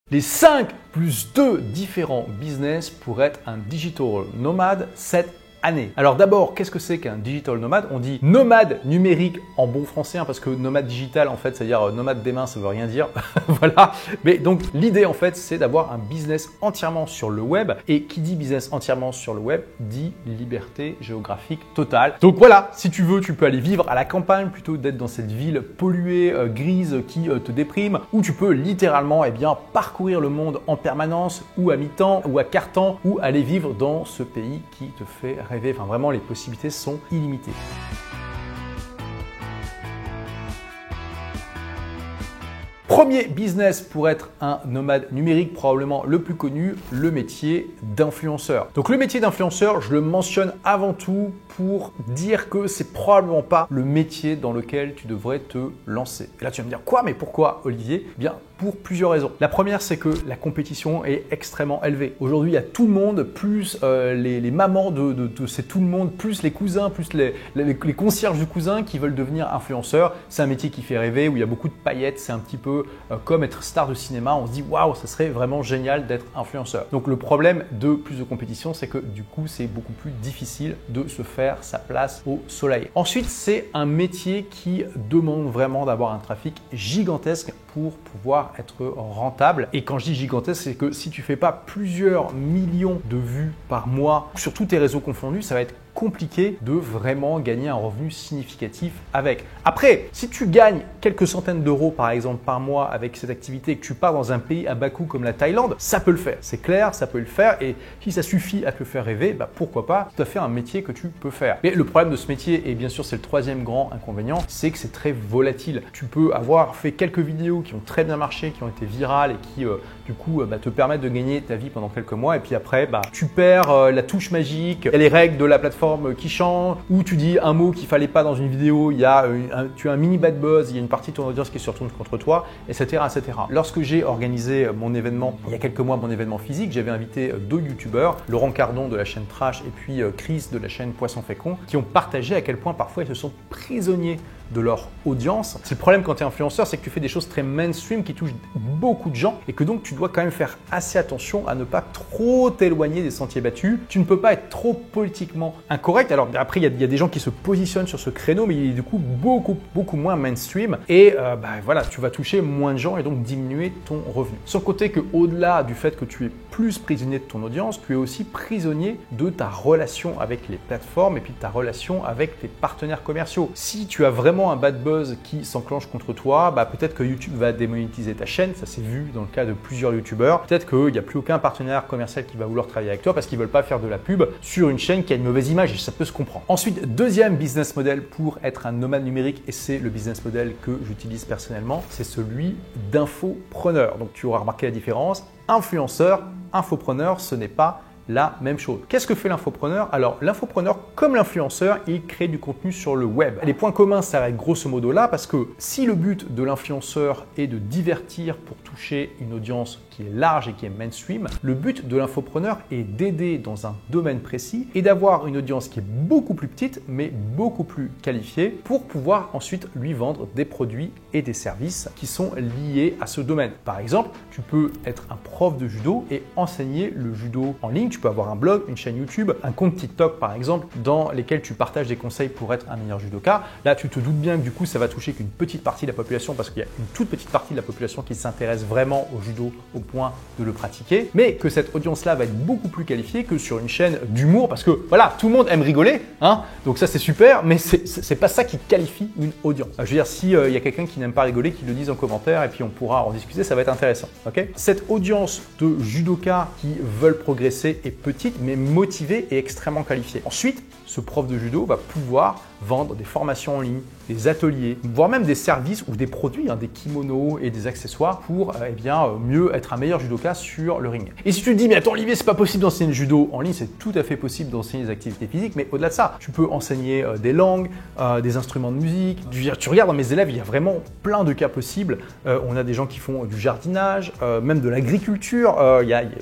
Les 5 plus 2 différents business pour être un digital nomade cette année. Alors d'abord, qu'est-ce que c'est qu'un digital nomade? On dit nomade numérique en bon français, parce que nomade digital, en fait, c'est-à-dire nomade des mains, ça veut rien dire. Voilà. Mais donc, l'idée, en fait, c'est d'avoir un business entièrement sur le web. Et qui dit business entièrement sur le web, dit liberté géographique totale. Donc voilà, si tu veux, tu peux aller vivre à la campagne plutôt d'être dans cette ville polluée, grise, qui te déprime, ou tu peux littéralement, parcourir le monde en permanence, ou à mi-temps, ou à quart-temps, ou aller vivre dans ce pays qui te fait rêver. Enfin, vraiment, les possibilités sont illimitées. Premier business pour être un nomade numérique, probablement le plus connu, le métier d'influenceur. Donc le métier d'influenceur, je le mentionne avant tout pour dire que c'est probablement pas le métier dans lequel tu devrais te lancer. Et là tu vas me dire quoi, mais pourquoi Olivier? Eh bien pour plusieurs raisons. La première, c'est que la compétition est extrêmement élevée. Aujourd'hui, il y a tout le monde, plus les mamans c'est tout le monde, plus les cousins, plus les concierges du cousin qui veulent devenir influenceurs. C'est un métier qui fait rêver, où il y a beaucoup de paillettes. C'est un petit peu comme être star de cinéma. On se dit waouh, ça serait vraiment génial d'être influenceur. Donc le problème de plus de compétition, c'est que du coup, c'est beaucoup plus difficile de se faire sa place au soleil. Ensuite, c'est un métier qui demande vraiment d'avoir un trafic gigantesque pour pouvoir être rentable. Et quand je dis gigantesque, c'est que si tu fais pas plusieurs millions de vues par mois sur tous tes réseaux confondus, ça va être compliqué de vraiment gagner un revenu significatif avec. Après, si tu gagnes quelques centaines d'euros par exemple par mois avec cette activité et que tu pars dans un pays à bas coût comme la Thaïlande, ça peut le faire. C'est clair, ça peut le faire, et si ça suffit à te faire rêver, pourquoi pas, tout à fait un métier que tu peux faire. Mais le problème de ce métier, et bien sûr c'est le troisième grand inconvénient, c'est que c'est très volatile. Tu peux avoir fait quelques vidéos qui ont très bien marché, qui ont été virales et qui du coup te permettent de gagner ta vie pendant quelques mois, et puis après tu perds la touche magique, il y a les règles de la plateforme qui change, ou tu dis un mot qu'il fallait pas dans une vidéo, tu as un mini bad buzz, il y a une partie de ton audience qui se retourne contre toi, etc., etc. Lorsque j'ai organisé mon événement, il y a quelques mois, mon événement physique, j'avais invité deux youtubeurs, Laurent Cardon de la chaîne Trash et puis Chris de la chaîne Poisson Fécond, qui ont partagé à quel point parfois ils se sont prisonniers de leur audience. C'est le problème quand tu es influenceur, c'est que tu fais des choses très mainstream qui touchent beaucoup de gens, et que donc tu dois quand même faire assez attention à ne pas trop t'éloigner des sentiers battus. Tu ne peux pas être trop politiquement incorrect. Alors après, il y a des gens qui se positionnent sur ce créneau, mais il est du coup beaucoup moins mainstream, et voilà, tu vas toucher moins de gens et donc diminuer ton revenu. Sans compter qu'au-delà du fait que tu es plus prisonnier de ton audience, tu es aussi prisonnier de ta relation avec les plateformes et puis de ta relation avec tes partenaires commerciaux. Si tu as vraiment un bad buzz qui s'enclenche contre toi, peut-être que YouTube va démonétiser ta chaîne. Ça s'est vu dans le cas de plusieurs youtubeurs. Peut-être qu'il n'y a plus aucun partenaire commercial qui va vouloir travailler avec toi parce qu'ils ne veulent pas faire de la pub sur une chaîne qui a une mauvaise image, et ça peut se comprendre. Ensuite, deuxième business model pour être un nomade numérique, et c'est le business model que j'utilise personnellement, c'est celui d'infopreneur. Donc tu auras remarqué la différence. Influenceur, infopreneur, ce n'est pas la même chose. Qu'est-ce que fait l'infopreneur? Alors l'infopreneur, comme l'influenceur, il crée du contenu sur le web. Les points communs s'arrêtent grosso modo là, parce que si le but de l'influenceur est de divertir pour toucher une audience qui est large et qui est mainstream, le but de l'infopreneur est d'aider dans un domaine précis et d'avoir une audience qui est beaucoup plus petite mais beaucoup plus qualifiée pour pouvoir ensuite lui vendre des produits et des services qui sont liés à ce domaine. Par exemple, tu peux être un prof de judo et enseigner le judo en ligne. Tu peux avoir un blog, une chaîne YouTube, un compte TikTok par exemple, dans lesquels tu partages des conseils pour être un meilleur judoka. Là, tu te doutes bien que du coup, ça va toucher qu'une petite partie de la population, parce qu'il y a une toute petite partie de la population qui s'intéresse vraiment au judo au point de le pratiquer, mais que cette audience-là va être beaucoup plus qualifiée que sur une chaîne d'humour, parce que voilà, tout le monde aime rigoler, hein, donc ça c'est super, mais c'est pas ça qui qualifie une audience. Je veux dire, s'il y a quelqu'un qui n'aime pas rigoler, qu'il le dise en commentaire et puis on pourra en discuter, ça va être intéressant. Ok ? Cette audience de judokas qui veulent progresser est petite, mais motivée et extrêmement qualifiée. Ensuite, ce prof de judo va pouvoir vendre des formations en ligne, des ateliers, voire même des services ou des produits, des kimonos et des accessoires pour mieux être un meilleur judoka sur le ring. Et si tu te dis, mais attends Olivier, c'est pas possible d'enseigner le judo en ligne, c'est tout à fait possible d'enseigner des activités physiques, mais au-delà de ça, tu peux enseigner des langues, des instruments de musique. Tu regardes dans mes élèves, il y a vraiment plein de cas possibles. On a des gens qui font du jardinage, même de l'agriculture.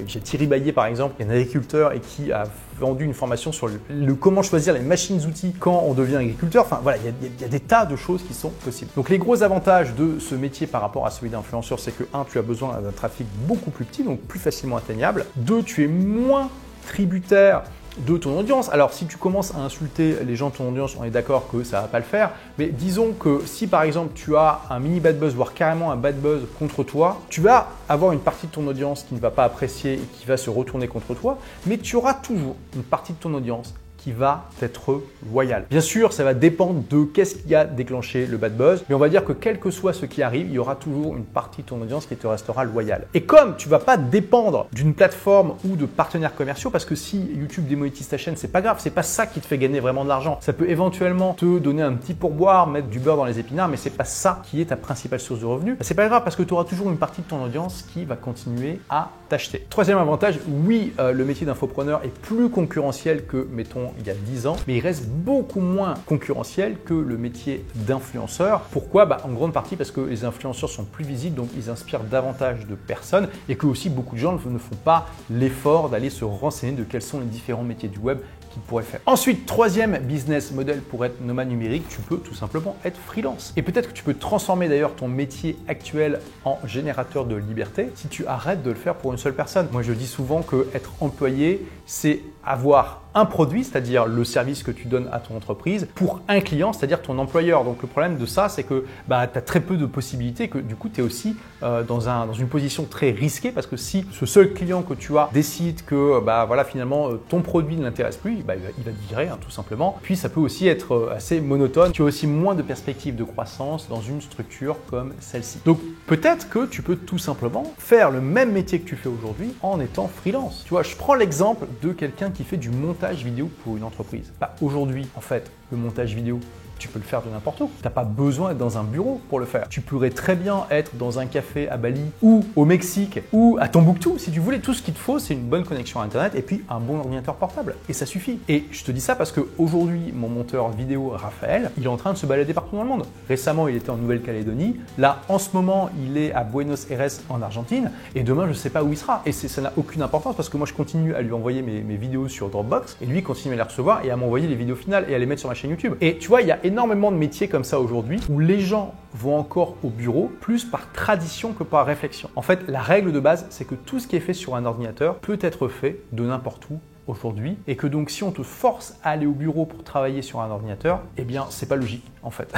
J'ai Thierry Baillet par exemple, qui est un agriculteur et qui a vendu une formation sur le comment choisir les machines-outils quand on devient agriculteur. Enfin voilà, il y a des tas de choses qui sont possibles. Donc les gros avantages de ce métier par rapport à celui d'influenceur, c'est que 1, tu as besoin d'un trafic beaucoup plus petit, donc plus facilement atteignable. 2, tu es moins tributaire de ton audience. Alors si tu commences à insulter les gens de ton audience, on est d'accord que ça va pas le faire, mais disons que si par exemple tu as un mini bad buzz, voire carrément un bad buzz contre toi, tu vas avoir une partie de ton audience qui ne va pas apprécier et qui va se retourner contre toi, mais tu auras toujours une partie de ton audience qui va être loyal. Bien sûr, ça va dépendre de qu'est-ce qui a déclenché le bad buzz, mais on va dire que quel que soit ce qui arrive, il y aura toujours une partie de ton audience qui te restera loyale. Et comme tu vas pas dépendre d'une plateforme ou de partenaires commerciaux, parce que si YouTube démonétise ta chaîne, c'est pas grave, c'est pas ça qui te fait gagner vraiment de l'argent. Ça peut éventuellement te donner un petit pourboire, mettre du beurre dans les épinards, mais c'est pas ça qui est ta principale source de revenus. C'est pas grave parce que tu auras toujours une partie de ton audience qui va continuer à t'acheter. Troisième avantage, oui, le métier d'infopreneur est plus concurrentiel que, mettons, il y a 10 ans, mais il reste beaucoup moins concurrentiel que le métier d'influenceur. Pourquoi? En grande partie parce que les influenceurs sont plus visibles, donc ils inspirent davantage de personnes et que aussi beaucoup de gens ne font pas l'effort d'aller se renseigner de quels sont les différents métiers du web qu'ils pourraient faire. Ensuite, troisième business model pour être nomade numérique, tu peux tout simplement être freelance. Et peut-être que tu peux transformer d'ailleurs ton métier actuel en générateur de liberté si tu arrêtes de le faire pour une seule personne. Moi, je dis souvent que être employé, c'est avoir un produit, c'est-à-dire le service que tu donnes à ton entreprise, pour un client, c'est-à-dire ton employeur. Donc le problème de ça, c'est que tu as très peu de possibilités, que du coup tu es aussi dans une position très risquée, parce que si ce seul client que tu as décide que finalement ton produit ne l'intéresse plus, il va te virer tout simplement. Puis ça peut aussi être assez monotone. Tu as aussi moins de perspectives de croissance dans une structure comme celle-ci. Donc peut-être que tu peux tout simplement faire le même métier que tu fais aujourd'hui en étant freelance. Tu vois, je prends l'exemple de quelqu'un qui fait du montage vidéo pour une entreprise. Aujourd'hui, en fait, le montage vidéo, tu peux le faire de n'importe où. Tu n'as pas besoin d'être dans un bureau pour le faire. Tu pourrais très bien être dans un café à Bali ou au Mexique ou à Tombouctou. Si tu voulais, tout ce qu'il te faut, c'est une bonne connexion à Internet et puis un bon ordinateur portable. Et ça suffit. Et je te dis ça parce qu'aujourd'hui, mon monteur vidéo, Raphaël, il est en train de se balader partout dans le monde. Récemment, il était en Nouvelle-Calédonie. Là, en ce moment, il est à Buenos Aires en Argentine. Et demain, je ne sais pas où il sera. Et ça n'a aucune importance parce que moi, je continue à lui envoyer mes vidéos sur Dropbox et lui continue à les recevoir et à m'envoyer les vidéos finales et à les mettre sur ma chaîne YouTube. Et tu vois, il y a énormément de métiers comme ça aujourd'hui où les gens vont encore au bureau plus par tradition que par réflexion. En fait, la règle de base, c'est que tout ce qui est fait sur un ordinateur peut être fait de n'importe où aujourd'hui et que donc si on te force à aller au bureau pour travailler sur un ordinateur, eh bien c'est pas logique en fait.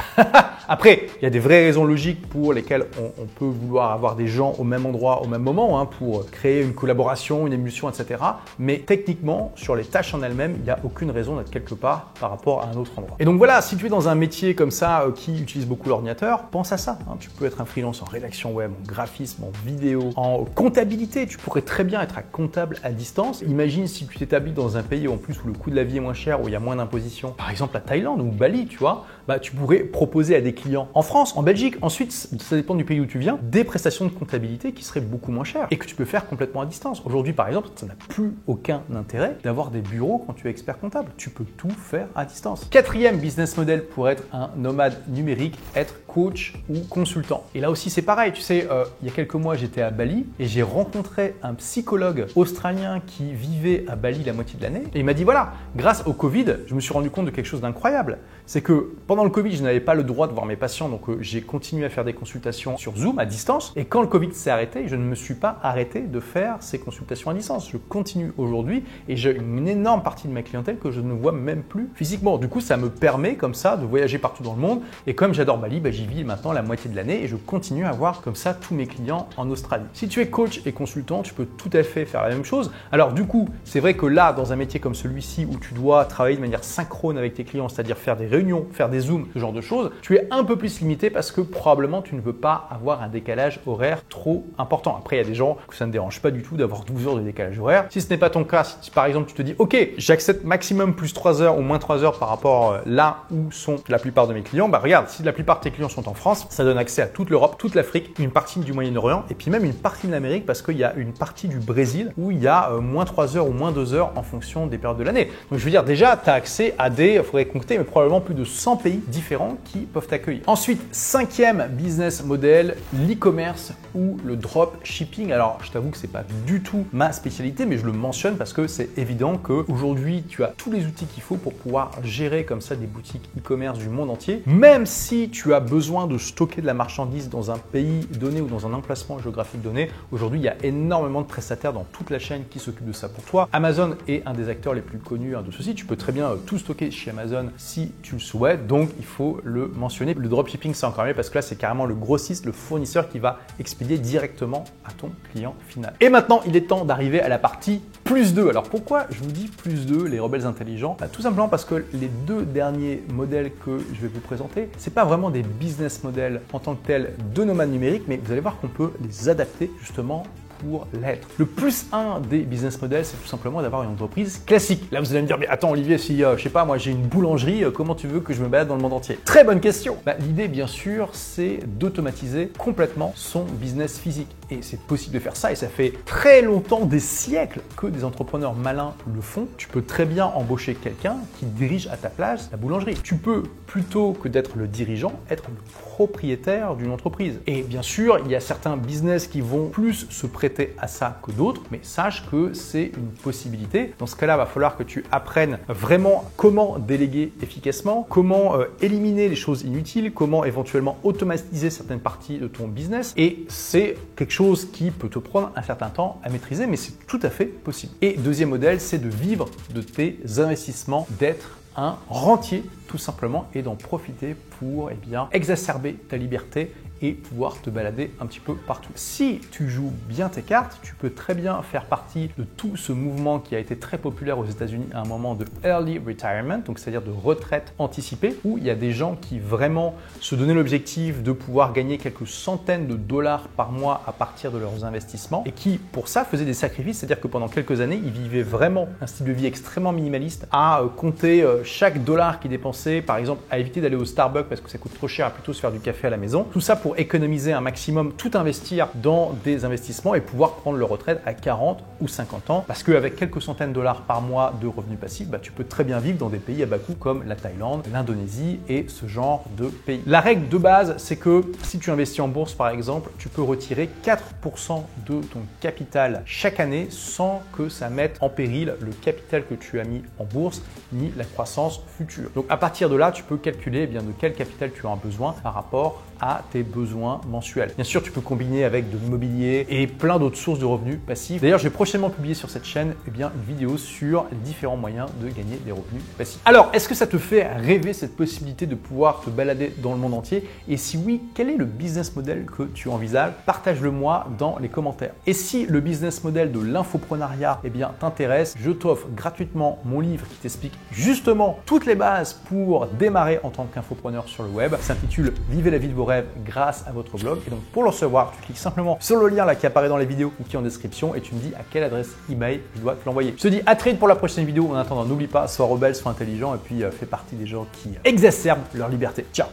Après, il y a des vraies raisons logiques pour lesquelles on peut vouloir avoir des gens au même endroit au même moment pour créer une collaboration, une émulsion, etc. Mais techniquement, sur les tâches en elles-mêmes, il n'y a aucune raison d'être quelque part par rapport à un autre endroit. Et donc voilà, si tu es dans un métier comme ça qui utilise beaucoup l'ordinateur, pense à ça. Tu peux être un freelance en rédaction web, en graphisme, en vidéo, en comptabilité. Tu pourrais très bien être un comptable à distance. Imagine si tu t'établis dans un pays en plus où le coût de la vie est moins cher, où il y a moins d'imposition, par exemple la Thaïlande ou Bali, tu vois, tu pourrais proposer à des clients en France, en Belgique, ensuite, ça dépend du pays où tu viens, des prestations de comptabilité qui seraient beaucoup moins chères et que tu peux faire complètement à distance. Aujourd'hui, par exemple, ça n'a plus aucun intérêt d'avoir des bureaux quand tu es expert comptable. Tu peux tout faire à distance. Quatrième business model pour être un nomade numérique, être coach ou consultant. Et là aussi, c'est pareil. Tu sais, il y a quelques mois, j'étais à Bali et j'ai rencontré un psychologue australien qui vivait à Bali la moitié de l'année. Et il m'a dit, voilà, grâce au Covid, je me suis rendu compte de quelque chose d'incroyable. C'est que pendant le Covid, je n'avais pas le droit de voir mes patients, donc j'ai continué à faire des consultations sur Zoom à distance. Et quand le Covid s'est arrêté, je ne me suis pas arrêté de faire ces consultations à distance. Je continue aujourd'hui et j'ai une énorme partie de ma clientèle que je ne vois même plus physiquement. Du coup, ça me permet comme ça de voyager partout dans le monde. Et comme j'adore Bali, j'y vis maintenant la moitié de l'année et je continue à voir comme ça tous mes clients en Australie. Si tu es coach et consultant, tu peux tout à fait faire la même chose. Alors du coup, c'est vrai que là, dans un métier comme celui-ci où tu dois travailler de manière synchrone avec tes clients, c'est-à-dire faire des réunions, faire des zooms, ce genre de choses, tu es un peu plus limité parce que probablement tu ne veux pas avoir un décalage horaire trop important. Après, il y a des gens que ça ne dérange pas du tout d'avoir 12 heures de décalage horaire. Si ce n'est pas ton cas, si par exemple tu te dis « Ok, j'accepte maximum plus 3 heures ou moins 3 heures par rapport là où sont la plupart de mes clients », regarde, si la plupart de tes clients sont sont en France. Ça donne accès à toute l'Europe, toute l'Afrique, une partie du Moyen-Orient et puis même une partie de l'Amérique parce qu'il y a une partie du Brésil où il y a moins 3 heures ou moins 2 heures en fonction des périodes de l'année. Donc je veux dire, déjà, tu as accès à il faudrait compter, mais probablement plus de 100 pays différents qui peuvent t'accueillir. Ensuite, cinquième business model, l'e-commerce ou le drop shipping. Alors, je t'avoue que c'est pas du tout ma spécialité, mais je le mentionne parce que c'est évident qu'aujourd'hui, tu as tous les outils qu'il faut pour pouvoir gérer comme ça des boutiques e-commerce du monde entier. Même si tu as besoin de stocker de la marchandise dans un pays donné ou dans un emplacement géographique donné, aujourd'hui, il y a énormément de prestataires dans toute la chaîne qui s'occupent de ça pour toi. Amazon est un des acteurs les plus connus de ceci. Tu peux très bien tout stocker chez Amazon si tu le souhaites, donc il faut le mentionner. Le dropshipping, c'est encore mieux parce que là, c'est carrément le grossiste, le fournisseur qui va expédier directement à ton client final. Et maintenant, il est temps d'arriver à la partie plus 2. Alors pourquoi je vous dis plus 2, les rebelles intelligents? Tout simplement parce que les deux derniers modèles que je vais vous présenter, c'est pas vraiment des business models en tant que tels de nomades numériques, mais vous allez voir qu'on peut les adapter justement pour l'être. Le plus 1 des business models, c'est tout simplement d'avoir une entreprise classique. Là, vous allez me dire, mais attends Olivier, si je sais pas, moi j'ai une boulangerie, comment tu veux que je me balade dans le monde entier? Très bonne question. L'idée, bien sûr, c'est d'automatiser complètement son business physique. Et c'est possible de faire ça, et ça fait très longtemps, des siècles, que des entrepreneurs malins le font. Tu peux très bien embaucher quelqu'un qui dirige à ta place la boulangerie. Tu peux, plutôt que d'être le dirigeant, être le propriétaire d'une entreprise. Et bien sûr, il y a certains business qui vont plus se prêter à ça que d'autres, mais sache que c'est une possibilité. Dans ce cas-là, il va falloir que tu apprennes vraiment comment déléguer efficacement, comment éliminer les choses inutiles, comment éventuellement automatiser certaines parties de ton business. Et c'est quelque chose qui peut te prendre un certain temps à maîtriser, mais c'est tout à fait possible. Et deuxième modèle, c'est de vivre de tes investissements, d'être un rentier tout simplement et d'en profiter pour exacerber ta liberté et pouvoir te balader un petit peu partout. Si tu joues bien tes cartes, tu peux très bien faire partie de tout ce mouvement qui a été très populaire aux États-Unis à un moment de early retirement, donc c'est-à-dire de retraite anticipée, où il y a des gens qui vraiment se donnaient l'objectif de pouvoir gagner quelques centaines de dollars par mois à partir de leurs investissements et qui, pour ça, faisaient des sacrifices, c'est-à-dire que pendant quelques années, ils vivaient vraiment un style de vie extrêmement minimaliste, à compter chaque dollar qu'ils dépensaient, par exemple, à éviter d'aller au Starbucks parce que ça coûte trop cher, à plutôt se faire du café à la maison. Tout ça pour économiser un maximum, tout investir dans des investissements et pouvoir prendre leur retraite à 40 ou 50 ans. Parce qu'avec quelques centaines de dollars par mois de revenus passifs, tu peux très bien vivre dans des pays à bas coût comme la Thaïlande, l'Indonésie et ce genre de pays. La règle de base, c'est que si tu investis en bourse par exemple, tu peux retirer 4% de ton capital chaque année sans que ça mette en péril le capital que tu as mis en bourse ni la croissance future. Donc à partir de là, tu peux calculer de quel capital tu as besoin par rapport à tes besoins mensuels. Bien sûr, tu peux combiner avec de l'immobilier et plein d'autres sources de revenus passifs. D'ailleurs, je vais prochainement publier sur cette chaîne une vidéo sur les différents moyens de gagner des revenus passifs. Alors, est-ce que ça te fait rêver cette possibilité de pouvoir te balader dans le monde entier? Et si oui, quel est le business model que tu envisages? Partage-le moi dans les commentaires. Et si le business model de l'infoprenariat t'intéresse, je t'offre gratuitement mon livre qui t'explique justement toutes les bases pour démarrer en tant qu'infopreneur sur le web. Ça s'intitule Vivez la vie de vos rêves grâce à votre blog. Et donc pour le recevoir, tu cliques simplement sur le lien là qui apparaît dans les vidéos ou qui est en description et tu me dis à quelle adresse email je dois te l'envoyer. Je te dis à très vite pour la prochaine vidéo. En attendant, n'oublie pas, sois rebelle, sois intelligent et puis fais partie des gens qui exacerbent leur liberté. Ciao!